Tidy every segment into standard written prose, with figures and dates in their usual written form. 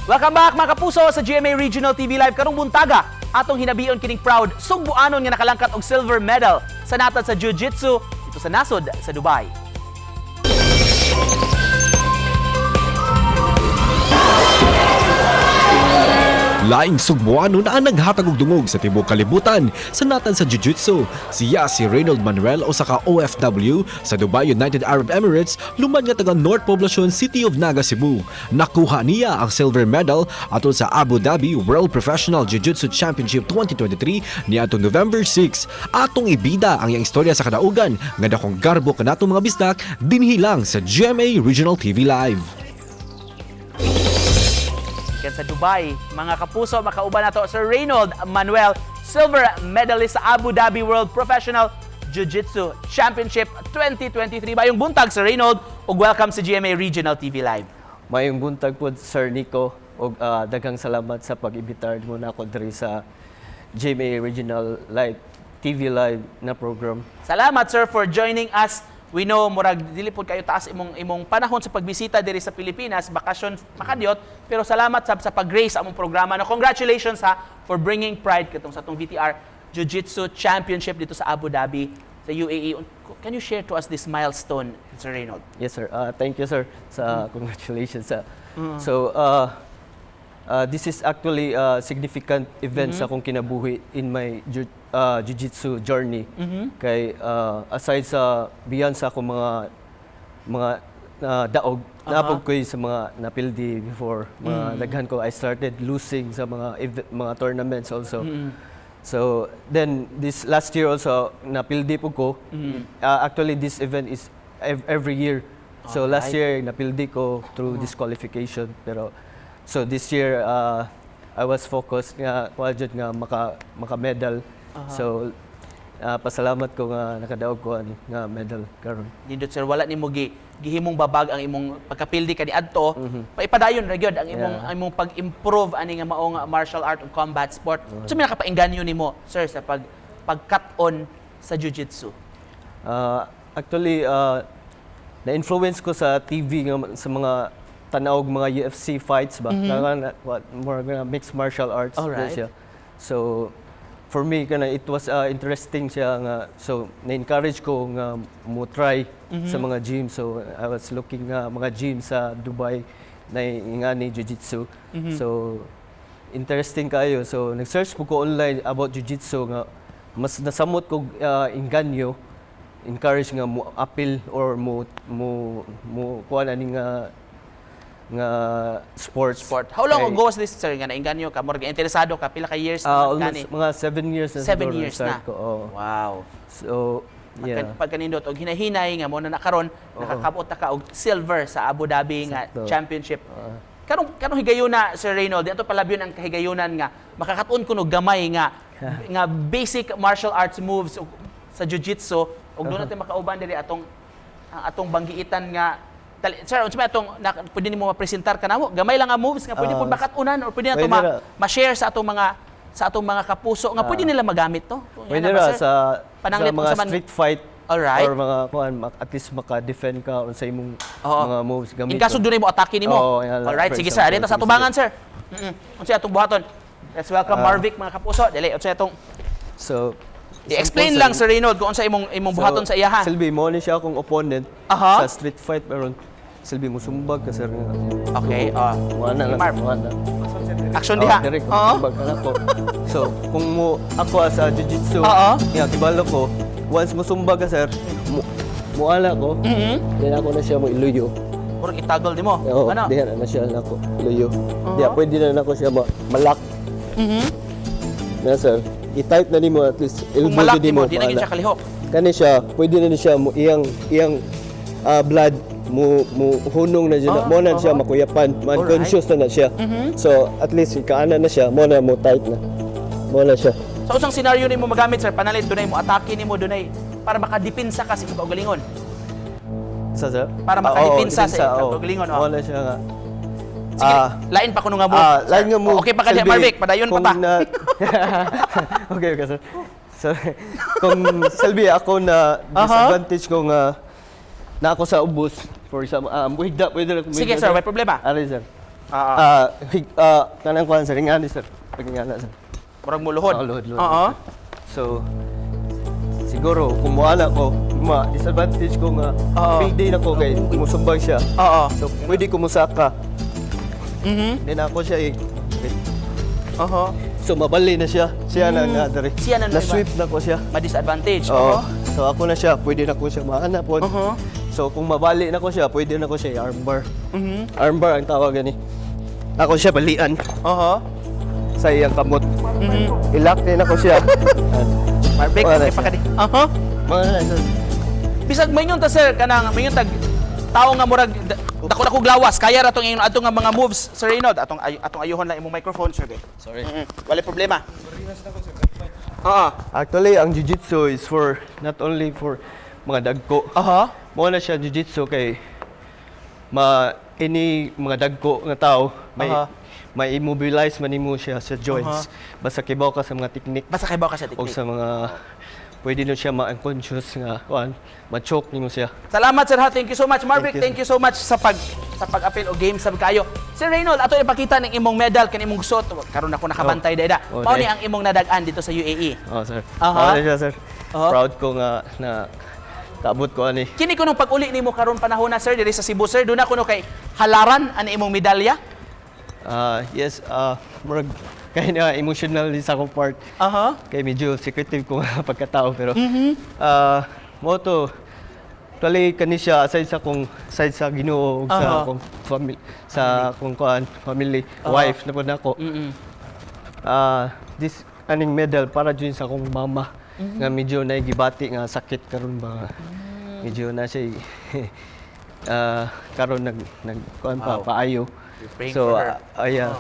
Welcome back mga kapuso sa GMA Regional TV Live karong buntaga. Atong hinabion kining proud sugbuanon nga nakalangkat og silver medal sa natad sa Jiu-Jitsu dito sa nasod sa Dubai. Laing sugbuanon ang naghatag og dungog sa tibuok kalibutan sa natad sa Jiu-Jitsu. Siya si Reynold Manuel o saka OFW sa Dubai United Arab Emirates, lumad nga taga North Poblacion City of Naga, Cebu. Nakuha niya ang silver medal atol sa Abu Dhabi World Professional Jiu-Jitsu Championship 2023 niadtong November 6. Atong ibida ang iyang istorya sa kadaugan nga dakong garbo kanatong mga bisdak dinhi lang sa GMA Regional TV Live. Sa Dubai, mga kapuso, makauban nato Sir Reynold Manuel, silver medalist sa Abu Dhabi World Professional Jiu-Jitsu Championship 2023. Mayong buntag Sir Reynold ug welcome sa GMA Regional TV Live. Mayong buntag po Sir Nico ug daghang salamat sa pag-imbitar mo na ako diri sa GMA Regional TV Live na program. Salamat sir for joining us. We know murag dili pod kayo taas imong panahon sa pagbisita diri sa Pilipinas, bakasyon makadiot, pero salamat sa pag-grace among programa. No, congratulations for bringing pride katong sa atong VTR Jiu-Jitsu Championship dito sa Abu Dhabi sa UAE. Can you share to us this milestone, Sir Reynold? Yes sir. Thank you sir sa congratulations sa. So this is actually a significant event sa akong kinabuhi in my Jiu-Jitsu journey. Kay aside sa beyond sa akong mga daog, napog ko sa mga napildi before. Mga daghan ko, I started losing sa mga tournaments also. So then this last year also napildi po ko. Actually this event is every year. So last year napildi ko through disqualification, pero so this year I was focused nga project nga maka-medal. So pasalamat ko nga nakadaog ko ani nga medal karon. Nindot sir, wala nimo gihimong babag ang imong pagkapildi kaniadto. Paipadayon ra gyud ang imong pag-improve ani nga mao nga martial art ug combat sport. So may nakapainganyo nimo sir sa pag-cut-on sa jiu-jitsu? Actually na-influence ko sa TV nga sa mga tanawg mga UFC fights ba, more mixed martial arts. Alright. Siya. So for me kana it was interesting siya nga, so na-encourage ko nga mo try sa mga gym. So I was looking mga gym sa Dubai na ingani jiu-jitsu. So interesting kayo. So nag-search po ko online about jiu-jitsu nga mas nasamot ko inganyo, encourage nga mo appeal or mo kuan ani nga sports. How long ago was this sir nga nainganyo ka? Murag interesado ka pila ka years na almost mga 7 years na. 7 years na. Ko, oh. Wow. So yeah. Pagkanindot og hinahinay nga mo na karon nakakabot ka og silver sa Abu Dhabi nga championship. Kanong higayuna Sir Reynold, dito palabyon ang kahigayunan nga makakatun kuno gamay nga basic martial arts moves sa jiu-jitsu ug doon natin makauban diri atong banggiitan nga sir, unsa may atong pwede nimo ma-presentar kanamo? Gamay lang nga moves nga pwede pud bakatunan or pwede nato ma-share sa atong mga kapuso nga pwede nila magamit to. Pwede ra sa mga sa street fight. Alright. Or mga at least maka-defend ka or sa imong mga moves gamit. In kaso dunay mo atake nimo. Alright, sige sir. Dito sa tubangan sir. Unsa atong buhaton? Let's welcome Marvic mga kapuso. Dili unsa atong So i-explain lang Sir Reynold kung unsa imong buhaton sa iyahan. Silbi mo ni siya akong opponent sa street fight, pero Silbi mo sumbag ka sir. Okay, wala na. Action diha. Direct sumbag ka na po. So, kung ako sa jiu-jitsu, tibalo ko, once mo sumbag ka sir, muala ko, then ako na siya mo iluyo. Murag itagol nimo. Ano? Diha na siya na ko iluyo. Diha pwede na ako siya malak. Na sir, i-type na nimo at least kung malak nimo, di na siya kalihok. Kani siya, pwede na siya mo iyang blood mo hunong na siya, mo na siya makuyapan, man conscious na siya. So at least kaana na siya, mo na mo tight na. Mo na siya. Sa usang scenario nimo magamit sir, panalit dunay mo atake nimo dunay para makadepensa ka sa imong kaugalingon. Sa para makadepensa sa imong kaugalingon. Mo na siya nga. Sige, lain pa kuno nga mo. Lain nga mo. Okay pa ka Marvic, padayon pa ta. Okay sir. So, kung Selby ako na disadvantage ko nga na ako sa ubos for example, pwede sige sir, may problema. Ano sir? Kanang kuan sir, ingani sir. Pagingana sir. Murag mo luhod. Luhod. Oo. So, siguro, kung muala ko, disadvantage ko nga, payday na ko kay musumbag siya. Oo. So, pwede ko musaka. Mhm. Then ako siya Oo. So, mabali na siya. Siya na nga dari. Siya na Na-sweep na ko siya. Ma-disadvantage. Oo. So, ako na siya. Pwede na ko siya mahanapon. Oo. So, kung mabali na ko siya, pwede na ko siya i-armbar. Mhm. Armbar ang tawag gani. Ako siya balian Oo. sa iyang kamot. Mhm. Ilak din ako siya. Marbek, Wala kay siya. pakadi. Aha. Mga sir. Bisag mayon ta sir kanang mayon tag tao nga murag dako glawas kaya ra tong nga mga moves Sir Reynold atong ayuhon lang imong microphone sir. Sorry. Wala problema. Oo. Actually, ang jiu-jitsu is for not only for mga dagko. Aha. Mo na siya jiu-jitsu kay ini mga dagko nga tao may immobilize man nimo siya sa joints. Basta kibaw ka sa mga teknik Basta kay ba ka sa o tiktik. sa mga pwede na siya ma-unconscious nga kuan, ma-choke nimo siya. Salamat sir ha. Thank you so much Marvick. Thank you, Thank you so much sa pag-appeal o game sa kayo. Sir Reynold, ato ipakita ning imong medal kan imong gusot. Karon ako nakabantay dayda. Oh, Mao ni day. ang imong nadagan dito sa UAE. Oh, sir. Aha. Ano siya, sir? Aha. Proud ko nga na kaabot ko ani. Kini kuno pag-uli nimo karon panahon na sir diri sa Cebu sir, doon na kuno kay halaran ani imong medalya. Yes, murag kay na emotional sa akong part. Aha. Kay medyo secretive ko nga pagkatao pero mo to tali kani siya aside sa Ginoo ug sa Aha. akong family sa akong kuan family wife na po nako. This aning medal para dun sa akong mama nga medyo naigibati nga sakit karon ba medyo na siya karon nag kuan pa Wow. paayo. You're praying So for her.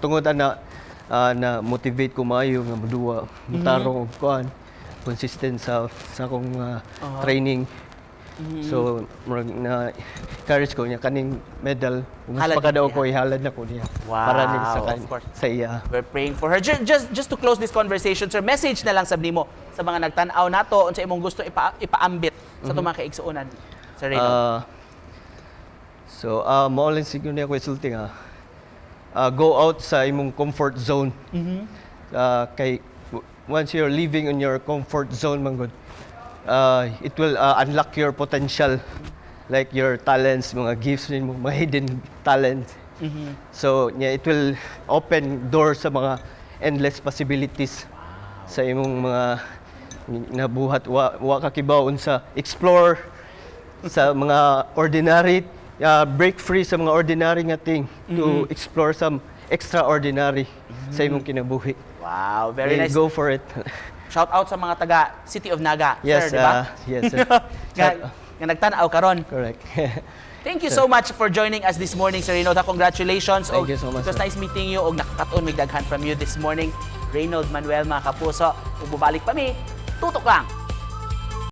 tungod na motivate ko maayo nga maduwa mutarong og kuan consistent sa akong training. So murag na encourage ko niya kaning medal mas Halad pagkadaw niya. ko ihalad na ko niya Wow, para ning of course. sa iya. We're praying for her. Just to close this conversation, sir, message na lang sab nimo sa mga nagtan-aw nato unsa imong gusto ipaambit sa itong mga kaigsuonan, Sir Reynold. Maulin siguro niya ko isulti nga. Go out sa imong comfort zone. Kay once you're living in your comfort zone man good, it will unlock your potential, like your talents, mga gifts nimo, mga hidden talents. So it will open doors sa mga endless possibilities sa imong mga nabuhat wa ka kibaw sa explore sa mga ordinary, break free sa mga ordinary nga thing to explore some extraordinary sa imong kinabuhi. Wow, very Okay, nice. Go for it. Shout out sa mga taga City of Naga, Yes, sir, di ba? yes, sir. nga nagtan-aw karon. Correct. Thank you so much for joining us this morning, Sir Reynold. Congratulations. Thank you so much, It was sir. nice meeting you og nakakaton mig daghan from you this morning. Reynold Manuel, mga kapuso. Kung bubalik pa mi, tutok lang